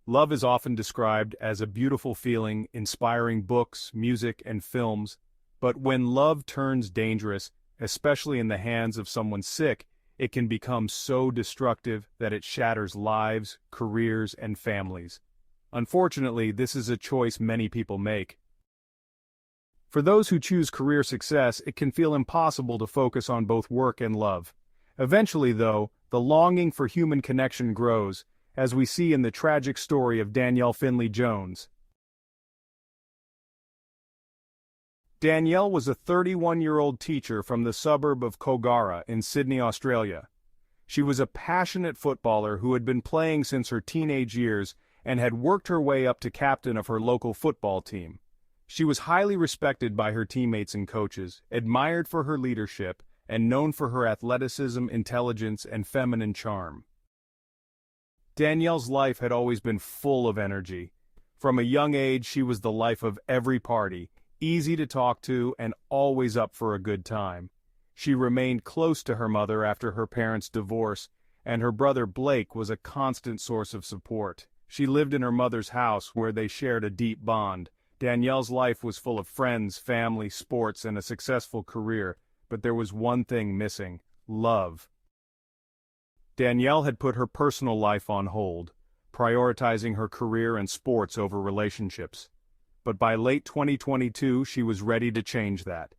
Love is often described as a beautiful feeling, inspiring books, music, and films, but when love turns dangerous, especially in the hands of someone sick, it can become so destructive that it shatters lives, careers, and families. Unfortunately, this is a choice many people make. For those who choose career success, it can feel impossible to focus on both work and love. Eventually, though, the longing for human connection grows, as we see in the tragic story of Danielle Finley Jones. Danielle was a 31-year-old teacher from the suburb of Kogarah in Sydney, Australia. She was a passionate footballer who had been playing since her teenage years and had worked her way up to captain of her local football team. She was highly respected by her teammates and coaches, admired for her leadership, and known for her athleticism, intelligence, and feminine charm. Danielle's life had always been full of energy. From a young age, she was the life of every party, easy to talk to and always up for a good time. She remained close to her mother after her parents' divorce, and her brother Blake was a constant source of support. She lived in her mother's house where they shared a deep bond. Danielle's life was full of friends, family, sports, and a successful career, but there was one thing missing: love. Danielle had put her personal life on hold, prioritizing her career and sports over relationships. But by late 2022, she was ready to change that.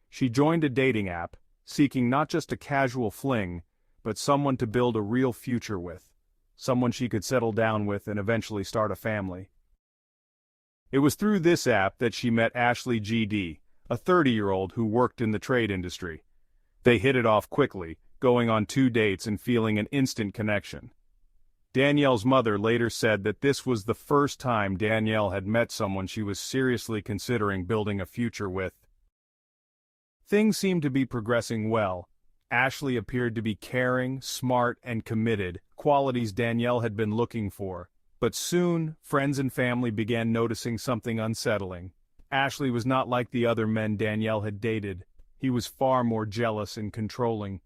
She joined a dating app, seeking not just a casual fling, but someone to build a real future with, someone she could settle down with and eventually start a family. It was through this app that she met Ashley GD, a 30-year-old who worked in the trade industry. They hit it off quickly, going on 2 dates and feeling an instant connection. Danielle's mother later said that this was the first time Danielle had met someone she was seriously considering building a future with. Things seemed to be progressing well. Ashley appeared to be caring, smart, and committed, qualities Danielle had been looking for. But soon, friends and family began noticing something unsettling. Ashley was not like the other men Danielle had dated. He was far more jealous and controlling.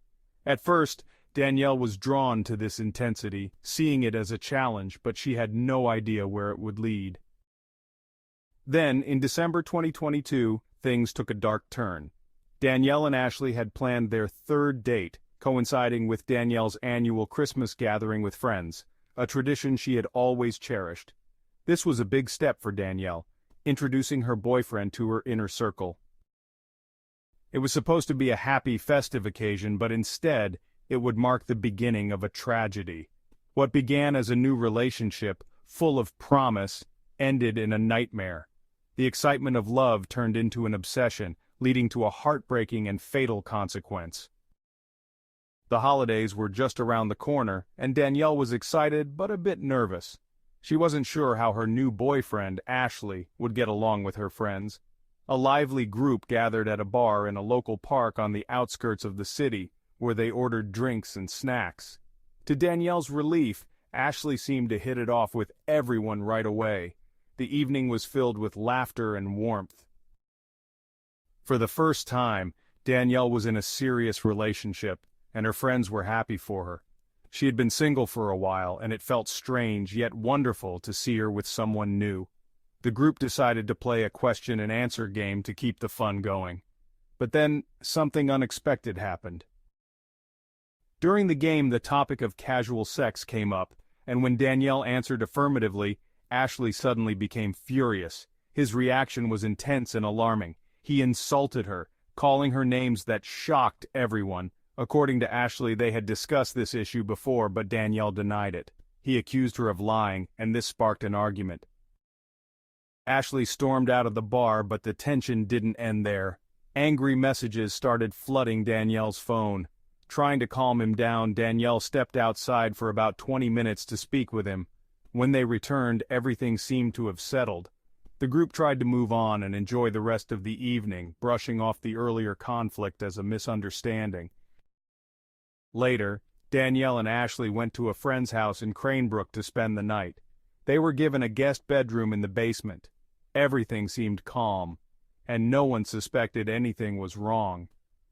At first, Danielle was drawn to this intensity, seeing it as a challenge, but she had no idea where it would lead. Then, in December 2022, things took a dark turn. Danielle and Ashley had planned their third date, coinciding with Danielle's annual Christmas gathering with friends, a tradition she had always cherished. This was a big step for Danielle, introducing her boyfriend to her inner circle. It was supposed to be a happy, festive occasion, but instead, it would mark the beginning of a tragedy. What began as a new relationship, full of promise, ended in a nightmare. The excitement of love turned into an obsession, leading to a heartbreaking and fatal consequence. The holidays were just around the corner, and Danielle was excited but a bit nervous. She wasn't sure how her new boyfriend, Ashley, would get along with her friends. A lively group gathered at a bar in a local park on the outskirts of the city, where they ordered drinks and snacks. To Danielle's relief, Ashley seemed to hit it off with everyone right away. The evening was filled with laughter and warmth. For the first time, Danielle was in a serious relationship, and her friends were happy for her. She had been single for a while, and it felt strange yet wonderful to see her with someone new. The group decided to play a question-and-answer game to keep the fun going. But then, something unexpected happened. During the game, the topic of casual sex came up, and when Danielle answered affirmatively, Ashley suddenly became furious. His reaction was intense and alarming. He insulted her, calling her names that shocked everyone. According to Ashley, they had discussed this issue before, but Danielle denied it. He accused her of lying, and this sparked an argument. Ashley stormed out of the bar, but the tension didn't end there. Angry messages started flooding Danielle's phone. Trying to calm him down, Danielle stepped outside for about 20 minutes to speak with him. When they returned, everything seemed to have settled. The group tried to move on and enjoy the rest of the evening, brushing off the earlier conflict as a misunderstanding. Later, Danielle and Ashley went to a friend's house in Cranebrook to spend the night. They were given a guest bedroom in the basement. Everything seemed calm, and no one suspected anything was wrong.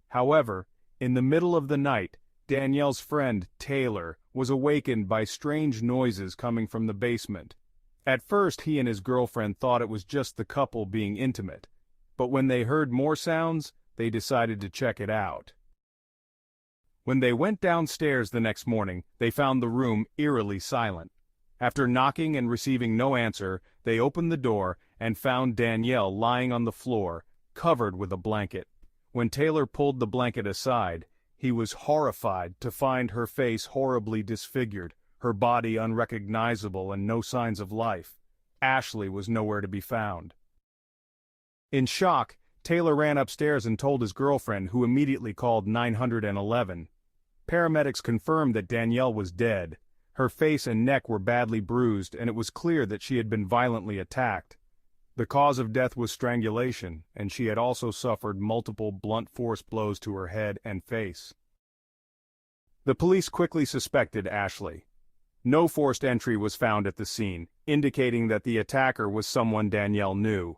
However, in the middle of the night, Danielle's friend, Taylor, was awakened by strange noises coming from the basement. At first he and his girlfriend thought it was just the couple being intimate, but when they heard more sounds, they decided to check it out. When they went downstairs the next morning, they found the room eerily silent. After knocking and receiving no answer, they opened the door and found Danielle lying on the floor, covered with a blanket. When Taylor pulled the blanket aside, he was horrified to find her face horribly disfigured, her body unrecognizable and no signs of life. Ashley was nowhere to be found. In shock, Taylor ran upstairs and told his girlfriend, who immediately called 911. Paramedics confirmed that Danielle was dead. Her face and neck were badly bruised, and it was clear that she had been violently attacked. The cause of death was strangulation, and she had also suffered multiple blunt force blows to her head and face. The police quickly suspected Ashley. No forced entry was found at the scene, indicating that the attacker was someone Danielle knew.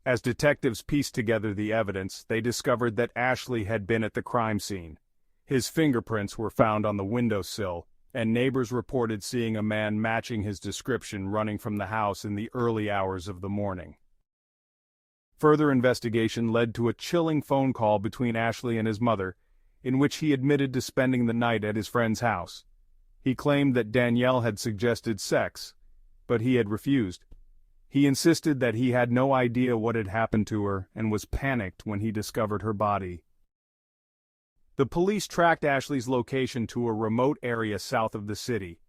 As detectives pieced together the evidence, they discovered that Ashley had been at the crime scene. His fingerprints were found on the windowsill, and neighbors reported seeing a man matching his description running from the house in the early hours of the morning. Further investigation led to a chilling phone call between Ashley and his mother, in which he admitted to spending the night at his friend's house. He claimed that Danielle had suggested sex, but he had refused. He insisted that he had no idea what had happened to her and was panicked when he discovered her body. The police tracked Ashley's location to a remote area south of the city.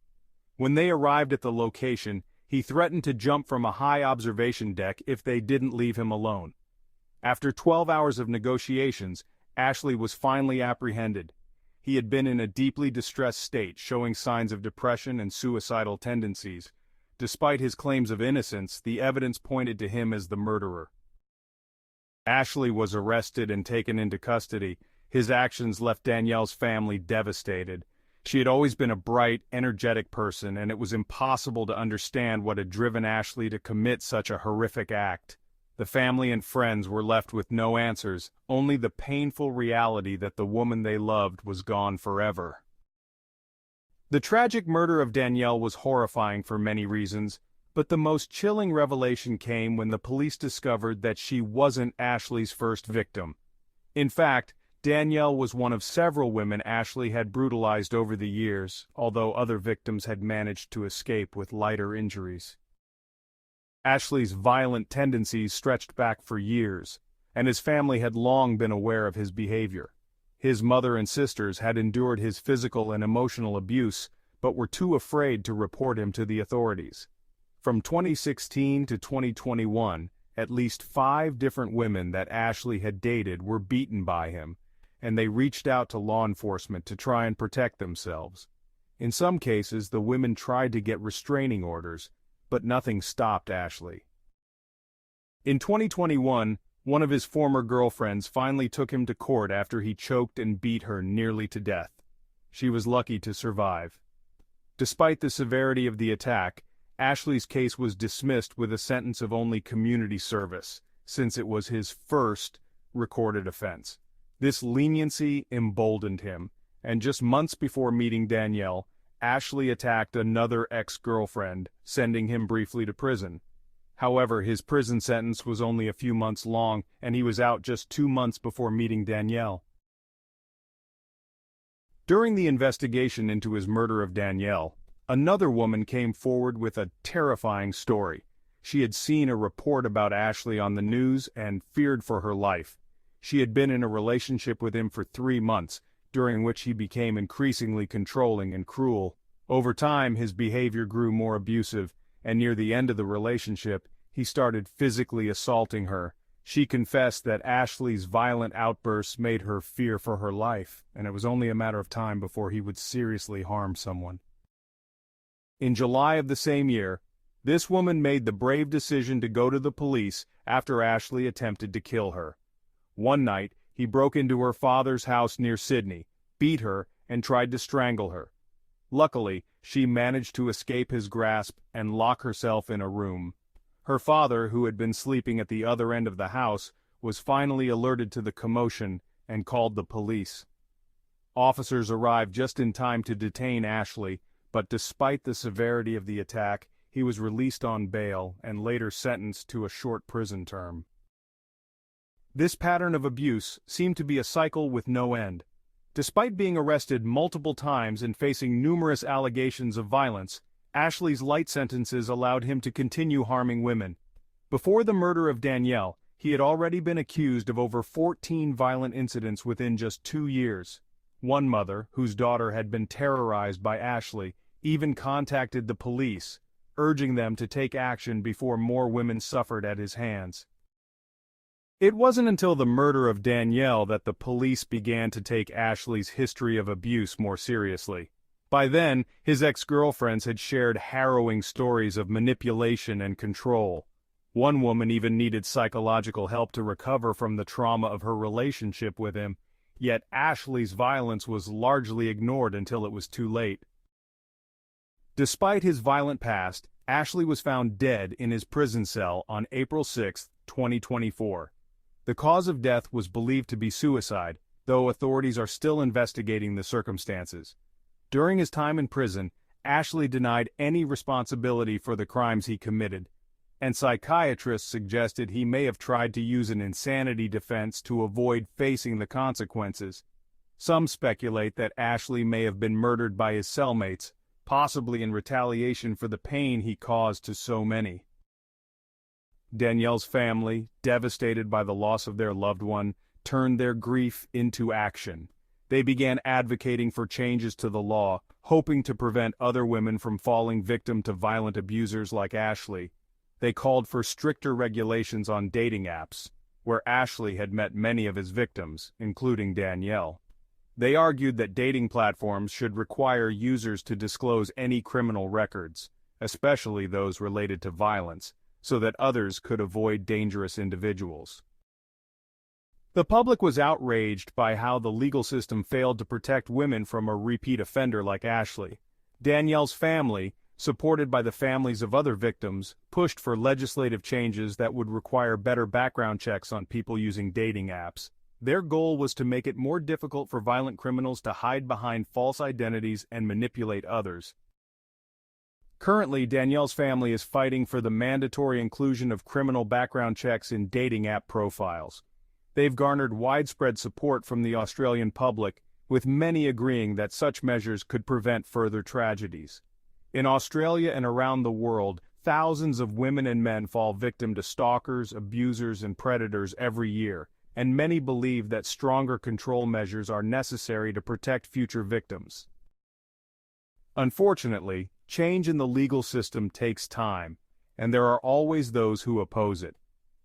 When they arrived at the location, he threatened to jump from a high observation deck if they didn't leave him alone. After 12 hours of negotiations, Ashley was finally apprehended. He had been in a deeply distressed state, showing signs of depression and suicidal tendencies. Despite his claims of innocence, the evidence pointed to him as the murderer. Ashley was arrested and taken into custody. His actions left Danielle's family devastated. She had always been a bright, energetic person, and it was impossible to understand what had driven Ashley to commit such a horrific act. The family and friends were left with no answers, only the painful reality that the woman they loved was gone forever. The tragic murder of Danielle was horrifying for many reasons, but the most chilling revelation came when the police discovered that she wasn't Ashley's first victim. In fact, Danielle was one of several women Ashley had brutalized over the years, although other victims had managed to escape with lighter injuries. Ashley's violent tendencies stretched back for years, and his family had long been aware of his behavior. His mother and sisters had endured his physical and emotional abuse, but were too afraid to report him to the authorities. From 2016 to 2021, at least 5 different women that Ashley had dated were beaten by him, and they reached out to law enforcement to try and protect themselves. In some cases, the women tried to get restraining orders, but nothing stopped Ashley. In 2021, one of his former girlfriends finally took him to court after he choked and beat her nearly to death. She was lucky to survive. Despite the severity of the attack, Ashley's case was dismissed with a sentence of only community service, since it was his first recorded offense. This leniency emboldened him, and just months before meeting Danielle, Ashley attacked another ex-girlfriend, sending him briefly to prison. However, his prison sentence was only a few months long, and he was out just 2 months before meeting Danielle. During the investigation into his murder of Danielle, another woman came forward with a terrifying story. She had seen a report about Ashley on the news and feared for her life. She had been in a relationship with him for 3 months, during which he became increasingly controlling and cruel. Over time, his behavior grew more abusive, and near the end of the relationship, he started physically assaulting her. She confessed that Ashley's violent outbursts made her fear for her life, and it was only a matter of time before he would seriously harm someone. In July of the same year, this woman made the brave decision to go to the police after Ashley attempted to kill her. One night, he broke into her father's house near Sydney, beat her, and tried to strangle her. Luckily, she managed to escape his grasp and lock herself in a room. Her father, who had been sleeping at the other end of the house, was finally alerted to the commotion and called the police. Officers arrived just in time to detain Ashley, but despite the severity of the attack, he was released on bail and later sentenced to a short prison term. This pattern of abuse seemed to be a cycle with no end. Despite being arrested multiple times and facing numerous allegations of violence, Ashley's light sentences allowed him to continue harming women. Before the murder of Danielle, he had already been accused of over 14 violent incidents within just 2 years. One mother, whose daughter had been terrorized by Ashley, even contacted the police, urging them to take action before more women suffered at his hands. It wasn't until the murder of Danielle that the police began to take Ashley's history of abuse more seriously. By then, his ex-girlfriends had shared harrowing stories of manipulation and control. One woman even needed psychological help to recover from the trauma of her relationship with him, yet Ashley's violence was largely ignored until it was too late. Despite his violent past, Ashley was found dead in his prison cell on April 6, 2024. The cause of death was believed to be suicide, though authorities are still investigating the circumstances. During his time in prison, Ashley denied any responsibility for the crimes he committed, and psychiatrists suggested he may have tried to use an insanity defense to avoid facing the consequences. Some speculate that Ashley may have been murdered by his cellmates, possibly in retaliation for the pain he caused to so many. Danielle's family, devastated by the loss of their loved one, turned their grief into action. They began advocating for changes to the law, hoping to prevent other women from falling victim to violent abusers like Ashley. They called for stricter regulations on dating apps, where Ashley had met many of his victims, including Danielle. They argued that dating platforms should require users to disclose any criminal records, especially those related to violence, so that others could avoid dangerous individuals. The public was outraged by how the legal system failed to protect women from a repeat offender like Ashley. Danielle's family, supported by the families of other victims, pushed for legislative changes that would require better background checks on people using dating apps. Their goal was to make it more difficult for violent criminals to hide behind false identities and manipulate others. Currently, Danielle's family is fighting for the mandatory inclusion of criminal background checks in dating app profiles. They've garnered widespread support from the Australian public, with many agreeing that such measures could prevent further tragedies. In Australia and around the world, thousands of women and men fall victim to stalkers, abusers, and predators every year, and many believe that stronger control measures are necessary to protect future victims. Unfortunately, change in the legal system takes time, and there are always those who oppose it.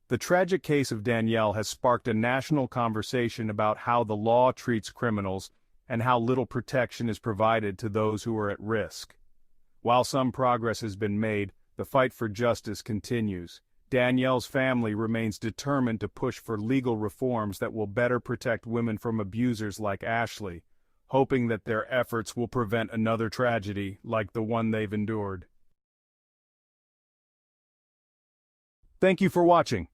The tragic case of Danielle has sparked a national conversation about how the law treats criminals and how little protection is provided to those who are at risk. While some progress has been made, the fight for justice continues. Danielle's family remains determined to push for legal reforms that will better protect women from abusers like Ashley, hoping that their efforts will prevent another tragedy like the one they've endured. Thank you for watching.